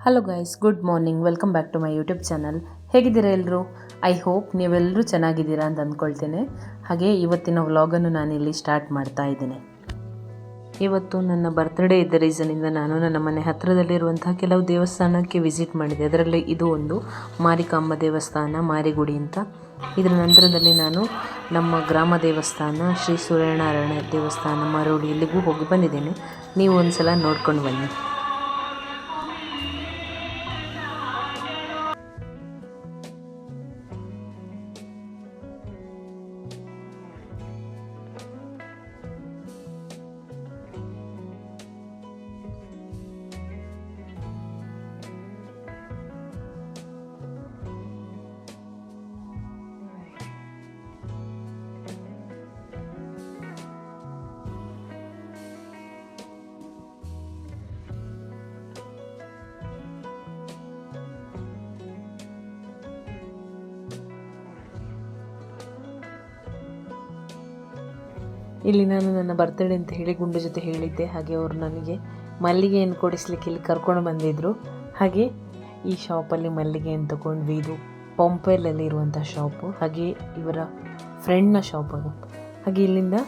Hello guys, good morning. Welcome back to my YouTube channel. ಹೇಗಿದ್ದೀರಾ ಎಲ್ಲರೂ? I hope ನೀವೆಲ್ಲರೂ ಚೆನ್ನಾಗಿದ್ದೀರಾ ಅಂತ ಅಂದ್ಕೊಳ್ತೇನೆ. ಹಾಗೆ ಇವತ್ತಿನ ವ್ಲಾಗನ್ನು ನಾನಿಲ್ಲಿ ಸ್ಟಾರ್ಟ್ ಮಾಡ್ತಾ ಇದ್ದೇನೆ. ಇವತ್ತು ನನ್ನ ಬರ್ತ್ಡೇ ಇದ್ದ ರೀಸನಿಂದ ನಾನು ನನ್ನ ಮನೆ ಹತ್ತಿರದಲ್ಲಿರುವಂತಹ ಕೆಲವು ದೇವಸ್ಥಾನಕ್ಕೆ ವಿಸಿಟ್ ಮಾಡಿದೆ. ಅದರಲ್ಲಿ ಇದು ಒಂದು ಮಾರಿಕಾಂಬ ದೇವಸ್ಥಾನ, ಮಾರಿಗುಡಿ ಅಂತ. ಇದರ ನಂತರದಲ್ಲಿ ನಾನು ನಮ್ಮ ಗ್ರಾಮ ದೇವಸ್ಥಾನ ಶ್ರೀ ಸೂರ್ಯನಾರಾಯಣ ದೇವಸ್ಥಾನ ಮರಳಿ ಇಲ್ಲಿಗೂ ಹೋಗಿ ಬಂದಿದ್ದೇನೆ. ನೀವು ಒಂದ್ಸಲ ನೋಡ್ಕೊಂಡು ಬನ್ನಿ. ಇಲ್ಲಿ ನಾನು ನನ್ನ ಬರ್ತ್ಡೇ ಅಂತ ಹೇಳಿ ಗುಂಡು ಜೊತೆ ಹೇಳಿದ್ದೆ. ಹಾಗೆ ಅವರು ನನಗೆ ಮಲ್ಲಿಗೆಯನ್ನು ಕೊಡಿಸ್ಲಿಕ್ಕೆ ಇಲ್ಲಿ ಕರ್ಕೊಂಡು ಬಂದಿದ್ದರು. ಹಾಗೆ ಈ ಶಾಪಲ್ಲಿ ಮಲ್ಲಿಗೆಯನ್ನು ತಗೊಂಡ್ವಿ. ಇದು ಪಂಪೆಲಲ್ಲಿ ಇರುವಂಥ ಶಾಪು, ಹಾಗೆ ಇವರ ಫ್ರೆಂಡ್ನ ಶಾಪ್ ಅದು. ಹಾಗೆ ಇಲ್ಲಿಂದ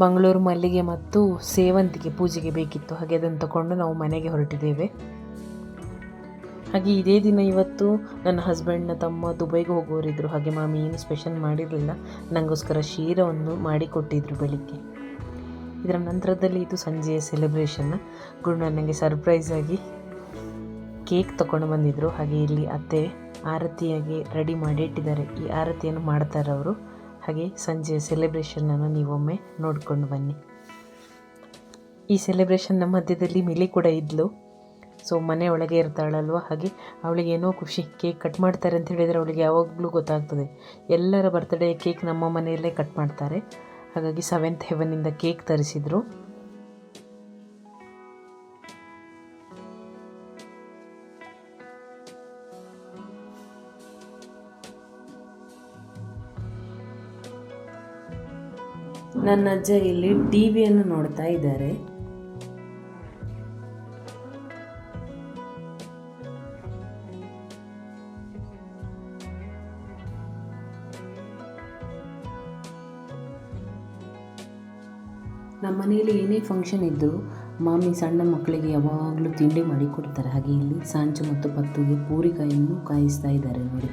ಮಂಗಳೂರು ಮಲ್ಲಿಗೆ ಮತ್ತು ಸೇವಂತಿಗೆ ಪೂಜೆಗೆ ಬೇಕಿತ್ತು. ಹಾಗೆ ಅದನ್ನು ತಗೊಂಡು ನಾವು ಮನೆಗೆ ಹೊರಟಿದ್ದೇವೆ. ಹಾಗೆ ಇದೇ ದಿನ ಇವತ್ತು ನನ್ನ ಹಸ್ಬೆಂಡ್ನ ತಮ್ಮ ದುಬೈಗೆ ಹೋಗೋರಿದ್ದರು. ಹಾಗೆ ಮಾಮಿ ಏನು ಸ್ಪೆಷಲ್ ಮಾಡಿರಲಿಲ್ಲ, ನನಗೋಸ್ಕರ ಶೀರವನ್ನು ಮಾಡಿಕೊಟ್ಟಿದ್ರು ಬೆಳಿಗ್ಗೆ. ಇದರ ನಂತರದಲ್ಲಿ ಇದು ಸಂಜೆಯ ಸೆಲೆಬ್ರೇಷನ್ನ. ಗುರು ನನಗೆ ಸರ್ಪ್ರೈಸಾಗಿ ಕೇಕ್ ತಗೊಂಡು ಬಂದಿದ್ದರು. ಹಾಗೆ ಇಲ್ಲಿ ಅತ್ತೆ ಆರತಿಯಾಗಿ ರೆಡಿ ಮಾಡಿ ಇಟ್ಟಿದ್ದಾರೆ. ಈ ಆರತಿಯನ್ನು ಮಾಡ್ತಾರೆ ಅವರು. ಹಾಗೆ ಸಂಜೆಯ ಸೆಲೆಬ್ರೇಷನನ್ನು ನೀವೊಮ್ಮೆ ನೋಡಿಕೊಂಡು ಬನ್ನಿ. ಈ ಸೆಲೆಬ್ರೇಷನ್ನ ಮಧ್ಯದಲ್ಲಿ ಮಿಲಿ ಕೂಡ ಇದ್ಲು. ಸೊ ಮನೆ ಒಳಗೆ ಇರ್ತಾಳಲ್ವ, ಹಾಗೆ ಅವಳಿಗೆ ಏನೋ ಖುಷಿ. ಕೇಕ್ ಕಟ್ ಮಾಡ್ತಾರೆ ಅಂತ ಹೇಳಿದರೆ ಅವಳಿಗೆ ಯಾವಾಗಲೂ ಗೊತ್ತಾಗ್ತದೆ. ಎಲ್ಲರ ಬರ್ತ್ಡೇ ಕೇಕ್ ನಮ್ಮ ಮನೆಯಲ್ಲೇ ಕಟ್ ಮಾಡ್ತಾರೆ. ಹಾಗಾಗಿ 7th ಹೆವನಿಂದ ಕೇಕ್ ತರಿಸಿದರು. ನನ್ನ ಅಜ್ಜ ಇಲ್ಲಿ ಟಿವಿಯನ್ನು ನೋಡ್ತಾ ಇದ್ದಾರೆ. ನಮ್ಮ ಮನೆಯಲ್ಲಿ ಏನೇ ಫಂಕ್ಷನ್ ಇದ್ದರೂ ಮಾಮಿ ಸಣ್ಣ ಮಕ್ಕಳಿಗೆ ಯಾವಾಗಲೂ ತಿಂಡಿ ಮಾಡಿ ಕೊಡ್ತಾರೆ. ಹಾಗೆ ಇಲ್ಲಿ ಸಾಂಚು ಮತ್ತು ಪತ್ತುಗೆ ಪೂರಿಕಾಯನ್ನು ಕಾಯಿಸ್ತಾ ಇದ್ದಾರೆ ನೋಡಿ.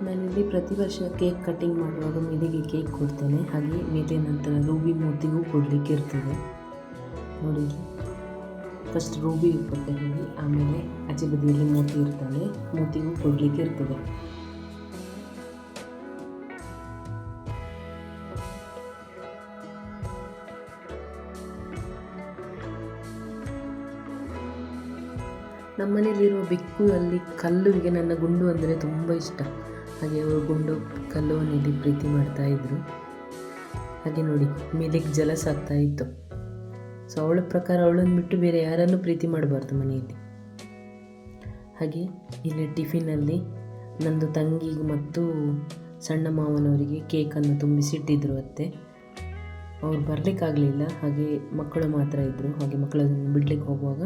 ನಾನಿಲ್ಲಿ ಪ್ರತಿ ವರ್ಷ ಕೇಕ್ ಕಟ್ಟಿಂಗ್ ಮಾಡುವಾಗ ಮಿಲಿಗೆ ಕೇಕ್ ಕೊಡ್ತೇನೆ, ಹಾಗೆ ಮೇಲೆ ನಂತರ ರೂಬಿ ಮೂತಿಗೂ ಕೊಡಲಿಕ್ಕೆ ಇರ್ತದೆ. ನೋಡಿ, ಫಸ್ಟ್ ರೂಬಿ ಕೊಟ್ಟೆ ಹೋಗಿ, ಆಮೇಲೆ ಆಚೆ ಬದಿಯಲ್ಲಿ ಮೂತಿ ಇರ್ತಾಳೆ, ಮೂತಿಗೂ ಕೊಡಲಿಕ್ಕೆ ಇರ್ತದೆ. ನಮ್ಮನೇಲಿರುವ ಬೆಕ್ಕು ಅಲ್ಲಿ ಕಲ್ಲುವಿಗೆ ನನ್ನ ಗುಂಡು ಅಂದರೆ ತುಂಬ ಇಷ್ಟ. ಹಾಗೆ ಅವರು ಗುಂಡು ಕಲ್ಲುವನ್ನಿಲ್ಲಿ ಪ್ರೀತಿ ಮಾಡ್ತಾಯಿದ್ರು. ಹಾಗೆ ನೋಡಿ, ಮಿಲಿಗೆ ಜಲಸ್ ಆಗ್ತಾ ಇತ್ತು. ಸೊ ಅವಳ ಪ್ರಕಾರ ಅವಳನ್ನು ಬಿಟ್ಟು ಬೇರೆ ಯಾರನ್ನೂ ಪ್ರೀತಿ ಮಾಡಬಾರ್ದು ಮನೆಯಲ್ಲಿ. ಹಾಗೆ ಇಲ್ಲಿ ಟಿಫಿನಲ್ಲಿ ನಂದು ತಂಗಿಗೆ ಮತ್ತು ಸಣ್ಣ ಮಾವನವರಿಗೆ ಕೇಕನ್ನು ತುಂಬಿಸಿಟ್ಟಿದ್ರು ಅತ್ತೆ. ಅವ್ರು ಬರಲಿಕ್ಕಾಗಲಿಲ್ಲ, ಹಾಗೆ ಮಕ್ಕಳು ಮಾತ್ರ ಇದ್ದರು. ಹಾಗೆ ಮಕ್ಕಳನ್ನು ಬಿಡಲಿಕ್ಕೆ ಹೋಗುವಾಗ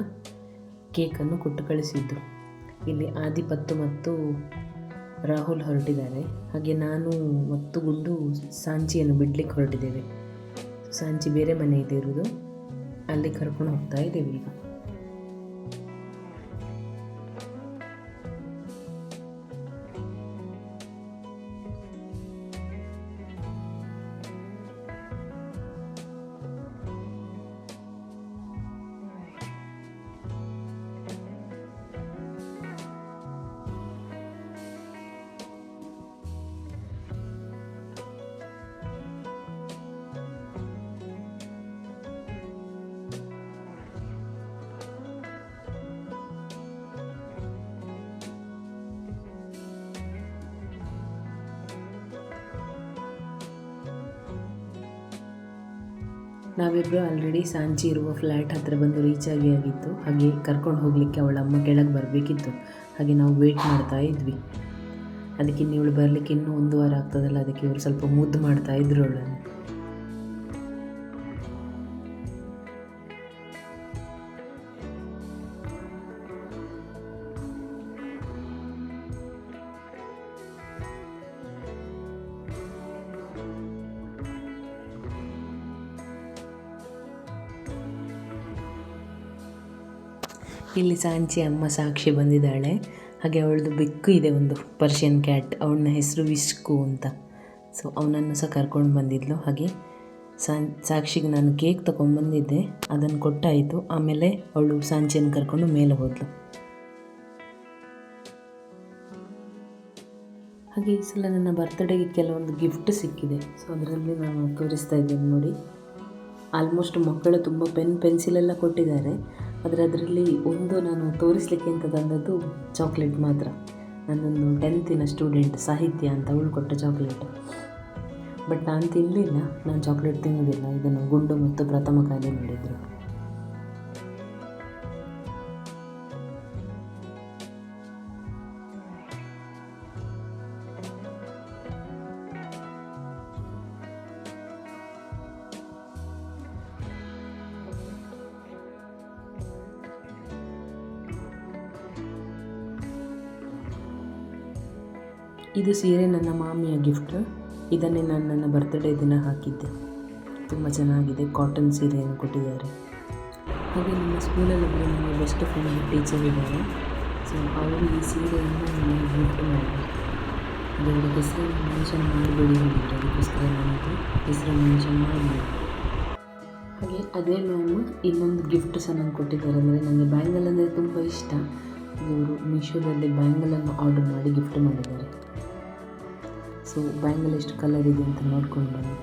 ಕೇಕನ್ನು ಕೊಟ್ಟು ಕಳಿಸಿದ್ರು. ಇಲ್ಲಿ ಆದಿಪತ್ತು ಮತ್ತು ರಾಹುಲ್ ಹೊರಟಿದ್ದಾರೆ. ಹಾಗೆ ನಾನು ಮತ್ತು ಗುಂಡು ಸಾಂಚಿಯನ್ನು ಬಿಡಲಿಕ್ಕೆ ಹೊರಟಿದ್ದೇವೆ. ಸಾಂಚಿ ಬೇರೆ ಮನೆಯಲ್ಲಿ ಇರೋದು, ಅಲ್ಲಿ ಕರ್ಕೊಂಡು ಹೋಗ್ತಾ ಇದ್ದೇವೆ ಈಗ. ನಾವಿಬ್ಬರು ಆಲ್ರೆಡಿ ಸಾಂಚಿ ಇರುವ ಫ್ಲ್ಯಾಟ್ ಹತ್ತಿರ ಬಂದು ರೀಚ್ ಆಗಿತ್ತು. ಹಾಗೆ ಕರ್ಕೊಂಡು ಹೋಗಲಿಕ್ಕೆ ಅವಳ ಅಮ್ಮ ಕೆಳಗೆ ಬರಬೇಕಿತ್ತು. ಹಾಗೆ ನಾವು ವೆಯ್ಟ್ ಮಾಡ್ತಾ ಇದ್ವಿ. ಅದಕ್ಕೆ ಇವಳು ಬರಲಿಕ್ಕೆ ಇನ್ನೂ 1 ವಾರ ಆಗ್ತದಲ್ಲ, ಅದಕ್ಕೆ ಇವರು ಸ್ವಲ್ಪ ಮುದ್ದು ಮಾಡ್ತಾ ಇದ್ರು ಅವಳನ್ನು. ಇಲ್ಲಿ ಸಾಂಚಿ ಅಮ್ಮ ಸಾಕ್ಷಿ ಬಂದಿದ್ದಾಳೆ. ಹಾಗೆ ಅವಳದು ಬೆಕ್ಕು ಇದೆ, ಒಂದು ಪರ್ಷಿಯನ್ ಕ್ಯಾಟ್, ಅವಳನ್ನ ಹೆಸರು ವಿಸ್ಕು ಅಂತ. ಸೊ ಅವನನ್ನು ಸಹ ಕರ್ಕೊಂಡು ಬಂದಿದ್ಲು. ಹಾಗೆ ಸಾಕ್ಷಿಗೆ ನಾನು ಕೇಕ್ ತೊಗೊಂಡ್ಬಂದಿದ್ದೆ, ಅದನ್ನು ಕೊಟ್ಟಾಯಿತು. ಆಮೇಲೆ ಅವಳು ಸಾಂಚಿಯನ್ನು ಕರ್ಕೊಂಡು ಮೇಲೆ ಹೋದ್ಲು. ಹಾಗೆ ಈ ಸಲ ನನ್ನ ಬರ್ತ್ಡೇಗೆ ಕೆಲವೊಂದು ಗಿಫ್ಟ್ ಸಿಕ್ಕಿದೆ. ಸೊ ಅದರಲ್ಲಿ ನಾನು ತೋರಿಸ್ತಾ ಇದ್ದೇನೆ ನೋಡಿ. ಆಲ್ಮೋಸ್ಟ್ ಮಕ್ಕಳು ತುಂಬ ಪೆನ್ಸಿಲೆಲ್ಲ ಕೊಟ್ಟಿದ್ದಾರೆ, ಆದರೆ ಅದರಲ್ಲಿ ಒಂದು ನಾನು ತೋರಿಸಲಿಕ್ಕೆ ಅಂತ ತಂದದ್ದು ಚಾಕ್ಲೇಟ್ ಮಾತ್ರ. ನನ್ನೊಂದು 10th ಸ್ಟೂಡೆಂಟ್ ಸಾಹಿತ್ಯ ಅಂತ ಅವಳು ಕೊಟ್ಟ ಚಾಕ್ಲೇಟ್. ಬಟ್ ನಾನು ತಿನ್ನಲಿಲ್ಲ, ನಾನು ಚಾಕ್ಲೇಟ್ ತಿನ್ನೋದಿಲ್ಲ. ಇದನ್ನು ಗುಂಡು ಮತ್ತು ಪ್ರಥಮ ಕಾಲಿ ಮಾಡಿದರು. ಇದು ಸೀರೆ ನನ್ನ ಮಾಮಿಯ ಗಿಫ್ಟ್. ಇದನ್ನೇ ನಾನು ನನ್ನ ಬರ್ತ್ಡೇ ದಿನ ಹಾಕಿದ್ದೆ. ತುಂಬ ಚೆನ್ನಾಗಿದೆ, ಕಾಟನ್ ಸೀರೆಯನ್ನು ಕೊಟ್ಟಿದ್ದಾರೆ. ಹಾಗೆ ನಮ್ಮ ಸ್ಕೂಲಲ್ಲಿ ಒಬ್ಬರು ನನ್ನ ಬೆಸ್ಟ್ ಫ್ರೆಂಡ್ ಟೀಚರ್ ಇದ್ದಾರೆ. ಸೊ ಅವರು ಈ ಸೀರೆಯನ್ನು ನನಗೆ ಗಿಫ್ಟ್ ಮಾಡಿದ್ದಾರೆ. ಅದರ ಹೆಸರನ್ನು ಮೆನ್ಷನ್ ಮಾಡಬೇಡಿ ಹೇಳಿದರು, ಅದಕ್ಕೋಸ್ಕರ ನನಗೆ ಹೆಸರನ್ನು ಮೆನ್ಷನ್ ಮಾಡಬೇಡಿ. ಹಾಗೆ ಅದೇ ಮ್ಯಾಮ್ ಇನ್ನೊಂದು ಗಿಫ್ಟ್ ಸಹ ನನಗೆ ಕೊಟ್ಟಿದ್ದಾರೆ. ಅಂದರೆ ನನಗೆ ಬ್ಯಾಂಗಲ್ ಅಂದರೆ ತುಂಬ ಇಷ್ಟ. ಇವರು ಮೀಶೋದಲ್ಲಿ ಬ್ಯಾಂಗಲನ್ನು ಆರ್ಡರ್ ಮಾಡಿ ಗಿಫ್ಟ್ ಮಾಡಿದ್ದಾರೆ. ಸೊ ಬ್ಯಾಂಗಲ್ ಎಷ್ಟು ಕಲರ್ ಇದೆ ಅಂತ ನೋಡ್ಕೊಂಡು ಬನ್ನಿ.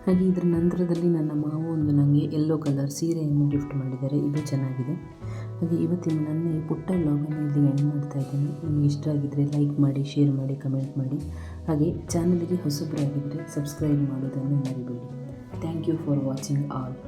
ಹಾಗೆ ಇದರ ನಂತರದಲ್ಲಿ ನನ್ನ ಮಾವ ಒಂದು ನನಗೆ ಯೆಲ್ಲೋ ಕಲರ್ ಸೀರೆಯನ್ನು ಗಿಫ್ಟ್ ಮಾಡಿದ್ದಾರೆ. ಇದು ಚೆನ್ನಾಗಿದೆ. ಹಾಗೆ ಇವತ್ತಿನ ನನ್ನ ಈ ಪುಟ್ಟ ವ್ಲಾಗನ್ನು ಇಲ್ಲಿ ಎಂಡ್ ಮಾಡ್ತಾ ಇದ್ದೇನೆ. ನಿಮಗೆ ಇಷ್ಟ ಆಗಿದ್ದರೆ ಲೈಕ್ ಮಾಡಿ, ಶೇರ್ ಮಾಡಿ, ಕಮೆಂಟ್ ಮಾಡಿ. ಹಾಗೆ ಚಾನಲ್ಗೆ ಹೊಸಬರಾಗಿದ್ದರೆ ಸಬ್ಸ್ಕ್ರೈಬ್ ಮಾಡೋದನ್ನು ಮರಿಬೇಡಿ. Thank you for watching all.